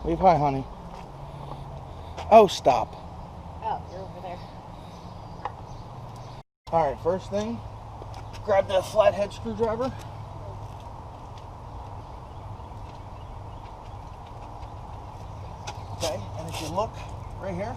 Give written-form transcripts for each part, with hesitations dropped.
Wave hi, honey. Oh, stop. Oh, you're over there. All right, first thing, grab that flathead screwdriver. Okay, and if you look right here,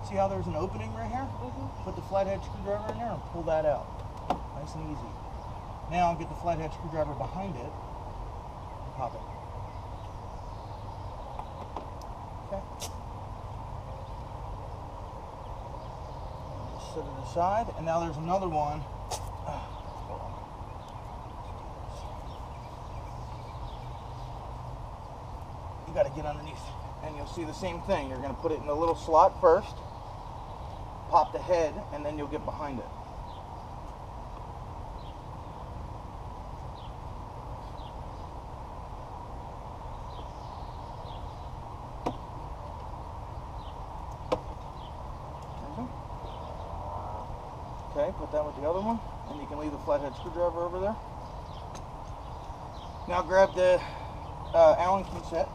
see how there's an opening right here? Mm-hmm. Put the flathead screwdriver in there and pull that out. Nice and easy. Now get the flathead screwdriver behind it and pop it. Okay. Just set it aside, and now there's another one. You got to get underneath, and you'll see the same thing. You're going to put it in the little slot first, pop the head, and then you'll get behind it. Okay, put that with the other one, and you can leave the flathead screwdriver over there. Now grab the Allen key set,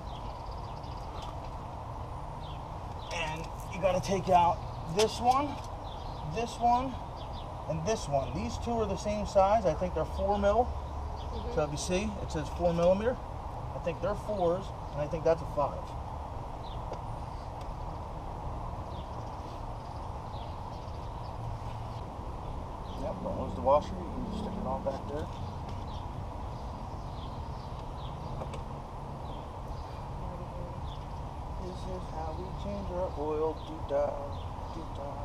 and you got to take out this one, and this one. These two are the same size. I think they're 4 mil. Mm-hmm. So if you see, it says 4 millimeter. I think they're 4s, and I think that's a 5. Yep, don't lose the washer. You can just stick it all back there. This is how we change our oil. Doo-dah, doo-dah.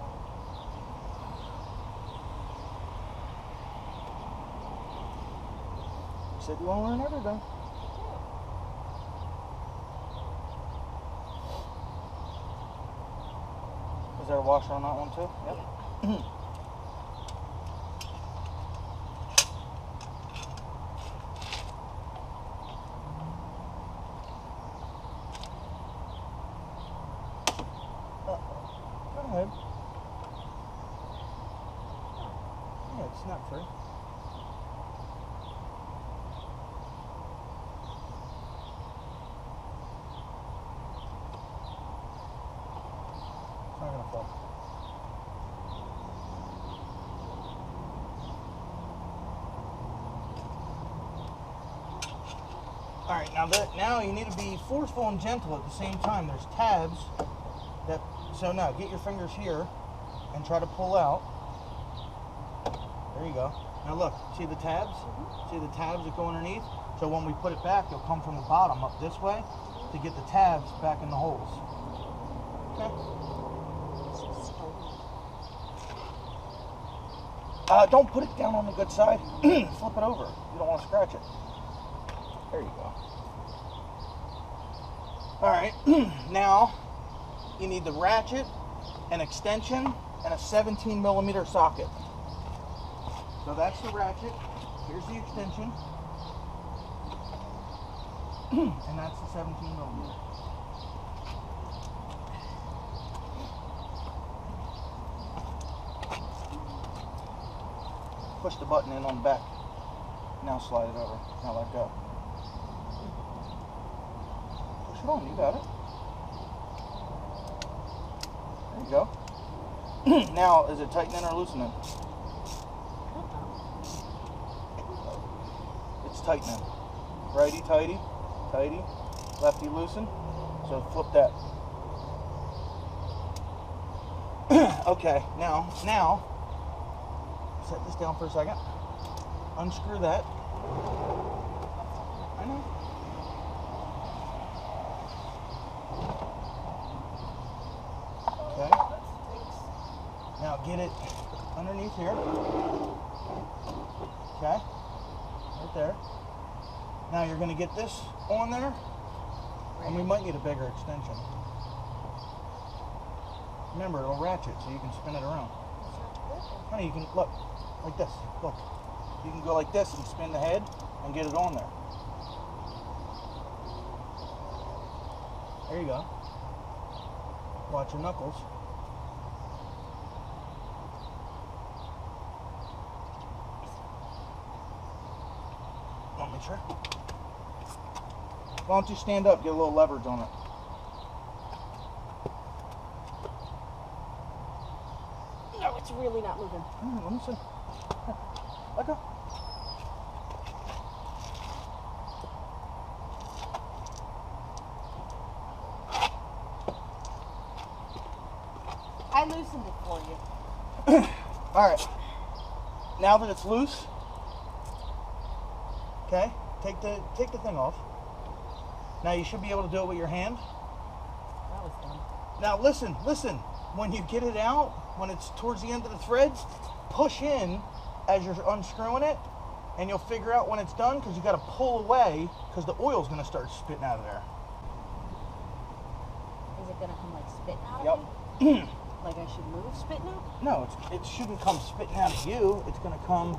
You said you want to learn everything. Is there a washer on that one too? Yep. Yeah. Go ahead. Yeah, it's not free. It's not gonna fall. All right, now you need to be forceful and gentle at the same time. There's tabs that, so now get your fingers here and try to pull out. There you go. Now look, see the tabs? Mm-hmm. See the tabs that go underneath? So when we put it back, you'll come from the bottom up this way to get the tabs back in the holes. Okay. Don't put it down on the good side. Flip it over. You don't want to scratch it. There you go. All right, now you need the ratchet, an extension, and a 17 millimeter socket. So that's the ratchet. Here's the extension. And that's the 17 millimeter. Push the button in on the back. Now slide it over. Now let go. Push it on, you got it. There you go. Now, is it tightening or loosening? It's tightening. Righty tighty, tighty, lefty loosen. So flip that. Okay, now, set this down for a second. Unscrew that. I know. Okay. Now get it underneath here. Okay. Right there. Now you're going to get this on there, and we might need a bigger extension. Remember, it'll ratchet so you can spin it around. Honey, you can, look, like this, look. You can go like this and spin the head and get it on there. There you go. Watch your knuckles. Want me to try? Why don't you stand up, get a little leverage on it. really not moving. Let me see. Here, let go. I loosened it for you. All right. Now that it's loose, okay, take the thing off. Now you should be able to do it with your hand. That was dumb. Now listen. When you get it out, when it's towards the end of the threads, push in as you're unscrewing it, and you'll figure out when it's done, because you got to pull away because the oil's going to start spitting out of there. Is it gonna come like spitting out Yep. of me? Like I should move spitting out? No, it shouldn't come spitting out of you. It's going to come.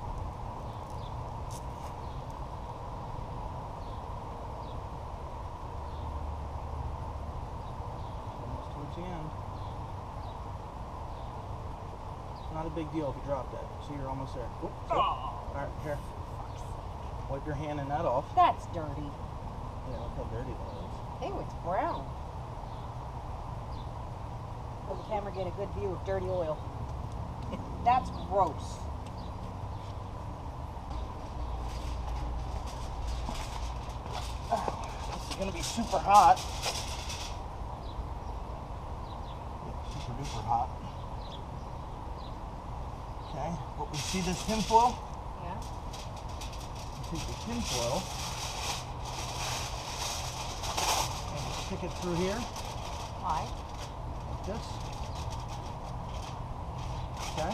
Almost towards the end. Not a big deal if you drop that. See, you're almost there. Oop, see? All right, here. Wipe your hand and that off. That's dirty. Yeah, look how dirty that is. Ew, it's brown. Let the camera get a good view of dirty oil. That's gross. This is going to be super hot. Yeah, super duper hot. Okay, but we see this tinfoil? Yeah. Take the tinfoil and just stick it through here, Why? like this. Okay.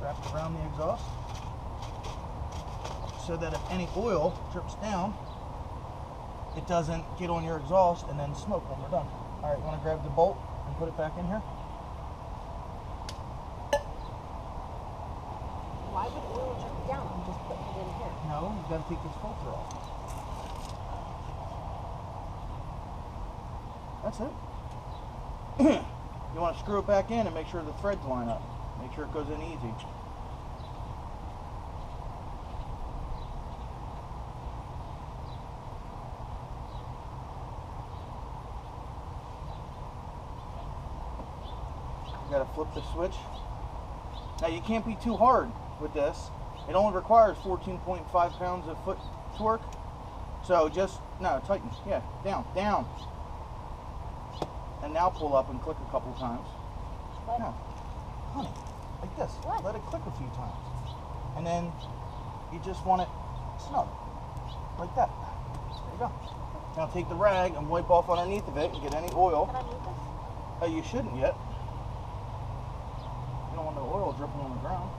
Wrap it around the exhaust so that if any oil drips down, it doesn't get on your exhaust and then smoke when we're done. All right, you want to grab the bolt and put it back in here? Why would oil drip down? I'm just putting it in here. No, you've got to take this filter off. That's it. You want to screw it back in and make sure the threads line up. Make sure it goes in easy. You got to flip the switch. Now you can't be too hard with this. It only requires 14.5 pounds of foot torque. So just, no, tighten. Yeah, down. And now pull up and click a couple times. What? No, honey, like this. What? Let it click a few times. And then you just want it snug, like that. There you go. Now take the rag and wipe off underneath of it and get any oil. Can I move this? You shouldn't yet. You don't want the oil dripping on the ground.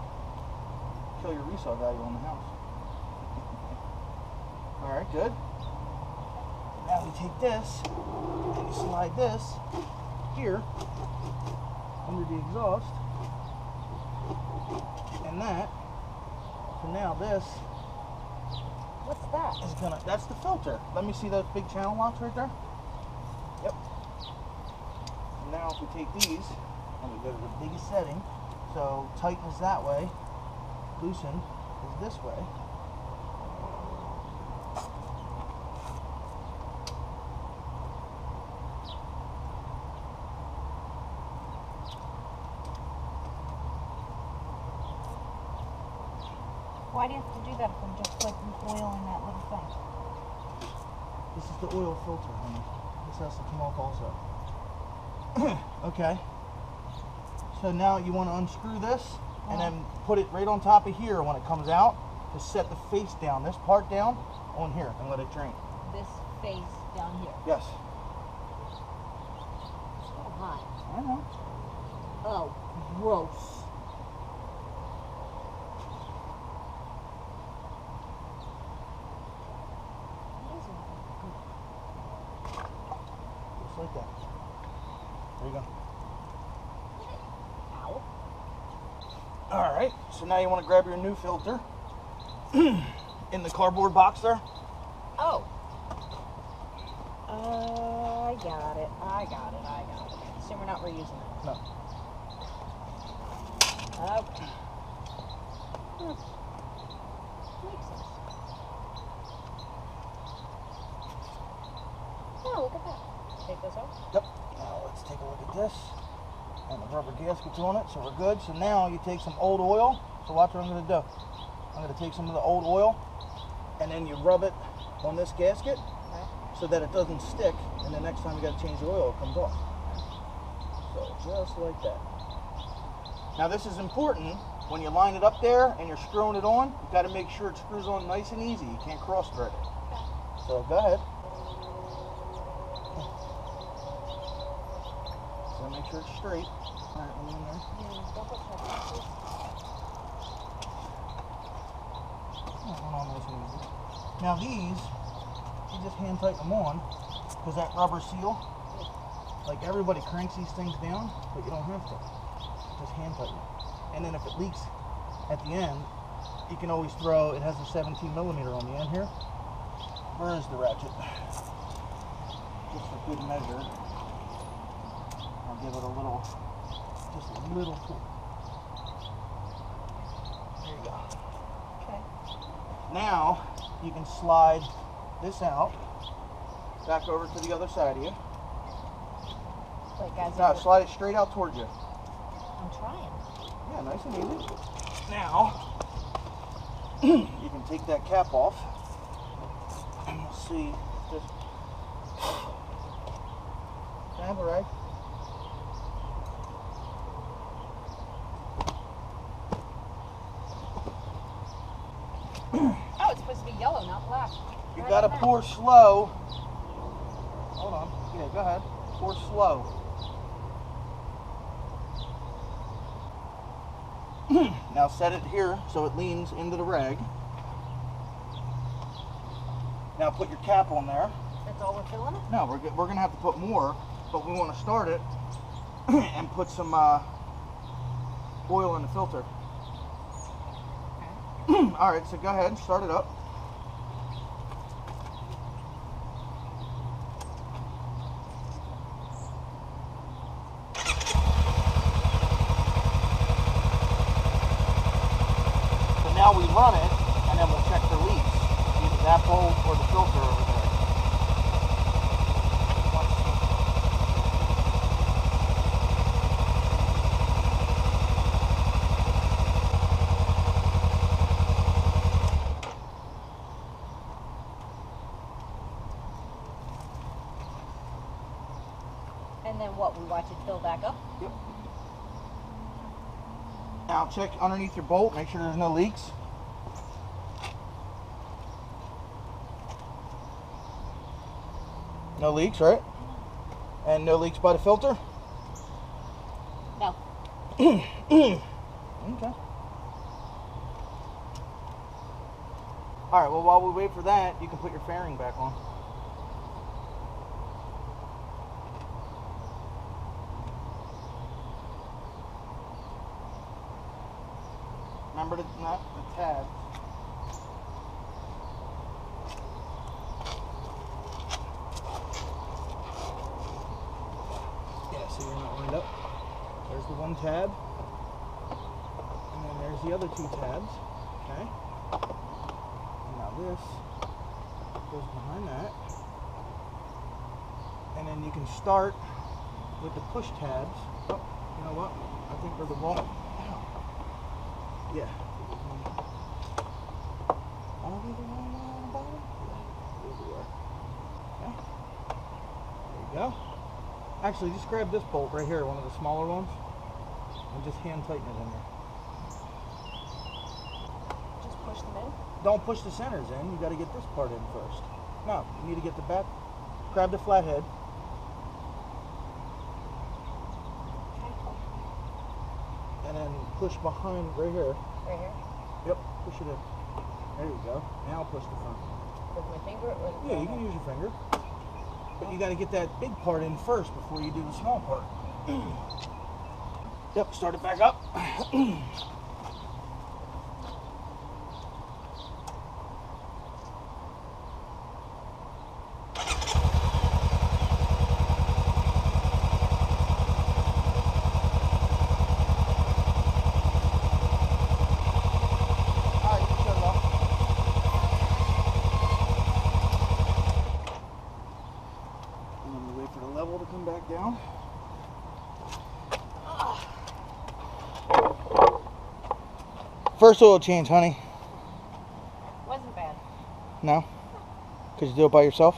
Kill your resale value on the house. Alright, good. Now we take this and you slide this here under the exhaust. And that, so now this What's that? is gonna, that's the filter. Let me see those big channel locks right there. Yep. And now if we take these and we go to the biggest setting, so tighten is that way, loosen is this way. Why do you have to do that if I'm just putting oil in that little thing? This is the oil filter, honey. This has to come off also. Okay. So now you want to unscrew this and then put it right on top of here when it comes out. Just set the face down, this part down, on here, and let it drain. This face down here. Yes. So hot. I know. Oh, gross. Just like that. There you go. Ow. Alright, so now you want to grab your new filter in the cardboard box there. Oh. I got it. So we're not reusing it. No. Okay. Makes sense. Oh, look at that. Take this off. Yep. Now let's take a look at this. And the rubber gasket's on it, so we're good. So now you take some old oil. So watch what I'm going to do. I'm going to take some of the old oil, and then you rub it on this gasket so that it doesn't stick, and the next time you got to change the oil, it comes off. So just like that. Now this is important. When you line it up there and you're screwing it on, you've got to make sure it screws on nice and easy. You can't cross thread it. So go ahead. So make sure it's straight. All right, let me in there. Now these, you just hand tighten them on, because that rubber seal, like everybody cranks these things down, but you don't have to. Just hand tighten it. And then if it leaks at the end, you can always throw, it has a 17mm on the end here. Where is the ratchet? Just for good measure. I'll give it a little, just a little pull. There you go. Okay. Now, you can slide this out, back over to the other side of you. Wait, guys. Now, slide it straight out towards you. I'm trying. Yeah, nice and easy. Now, you can take that cap off, and we'll see this. Grab a rag. Oh, it's supposed to be yellow, not black. You Right gotta there. pour slow. Hold on. Yeah, go ahead. Pour slow. Now set it here so it leans into the rag. Now put your cap on there. That's all we're filling it? No, we're going to have to put more, but we want to start it and put some oil in the filter. Okay. All right, so go ahead and start it up. So now we run it, and then we'll check for leaks. Either that bolt or the filter over there. And then what? We watch it fill back up? Yep. Now check underneath your bolt, make sure there's no leaks. No leaks, right? And no leaks by the filter? No. Okay. Alright, well while we wait for that, you can put your fairing back on. Remember the tab. Yeah, so you're not lined up. There's the one tab. And then there's the other two tabs. Okay. And now this goes behind that. And then you can start with the push tabs. Oh, you know what? I think we're the wrong. Yeah. Are we the wrong one on the bottom? Yeah, we are. Okay. There you go. Actually, just grab this bolt right here, one of the smaller ones, and just hand tighten it in there. Just push them in? Don't push the centers in. You got to get this part in first. No, you need to get the back. Grab the flathead. And then push behind right here. Right here? Yep, push it in. There you go. Now push the front. With my finger? Or with Yeah, you can use your finger. But you got to get that big part in first before you do the small part. Yep, start it back up. To come back down. First oil change, honey. Wasn't bad. No? Could you do it by yourself?